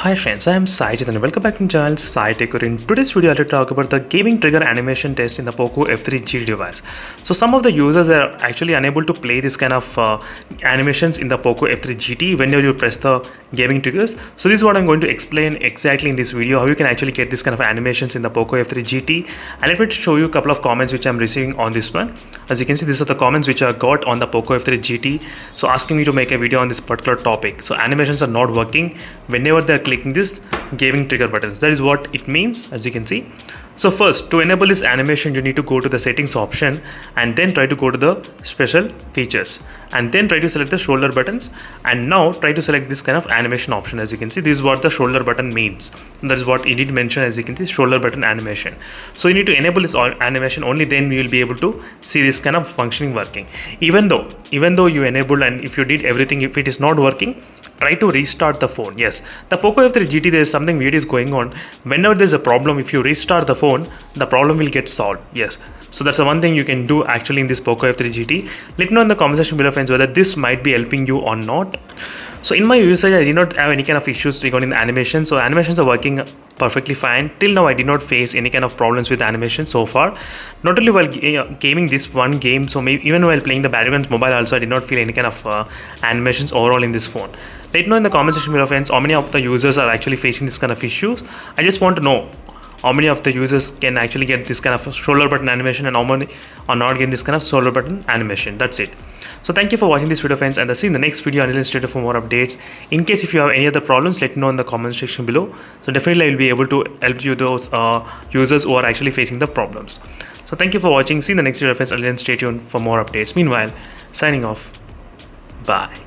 Hi friends, I am Sajid and welcome back to my channel Sai Techer. In today's video, I'll talk about the gaming trigger animation test in the Poco F3 GT device. So some of the users are actually unable to play this kind of animations in the Poco F3 GT whenever you press the gaming triggers. So this is what I'm going to explain exactly in this video, how you can actually get this kind of animations in the Poco F3 GT. And let me show you a couple of comments which I'm receiving on this one. As you can see, these are the comments which I got on the Poco F3 GT. So asking me to make a video on this particular topic. So animations are not working whenever they're clicking this gaming trigger buttons. That is what it means, as you can see. So first, to enable this animation, you need to go to the settings option and then try to go to the special features and then try to select the shoulder buttons, and now try to select this kind of animation option. As you can see, this is what the shoulder button means. That is what it did mention, as you can see, shoulder button animation. So you need to enable this animation, only then you will be able to see this kind of functioning working. Even though you enabled, and if you did everything, if it is not working, try to restart the phone. Yes, the Poco F3 GT, there is something weird is going on. Whenever there's a problem, if you restart the phone, the problem will get solved. Yes, so that's the one thing you can do actually in this Poco F3 GT. Let me know in the comment section below, friends, whether this might be helping you or not. So in my usage, I did not have any kind of issues regarding the animation. So animations are working perfectly fine. Till now, I did not face any kind of problems with animation so far. Not only while gaming this one game, so maybe even while playing the Battlegrounds mobile also, I did not feel any kind of animations overall in this phone. Let me know in the comment section below, friends, how many of the users are actually facing this kind of issues. I just want to know how many of the users can actually get this kind of shoulder button animation and how many are not getting this kind of shoulder button animation. That's it. So thank you for watching this video, friends, and I'll see you in the next video. Until then, for more updates. In case if you have any other problems, let me know in the comment section below. So definitely I will be able to help you those users who are actually facing the problems. So thank you for watching. See you in the next video, friends. Until then, stay tuned for more updates. Meanwhile, signing off. Bye.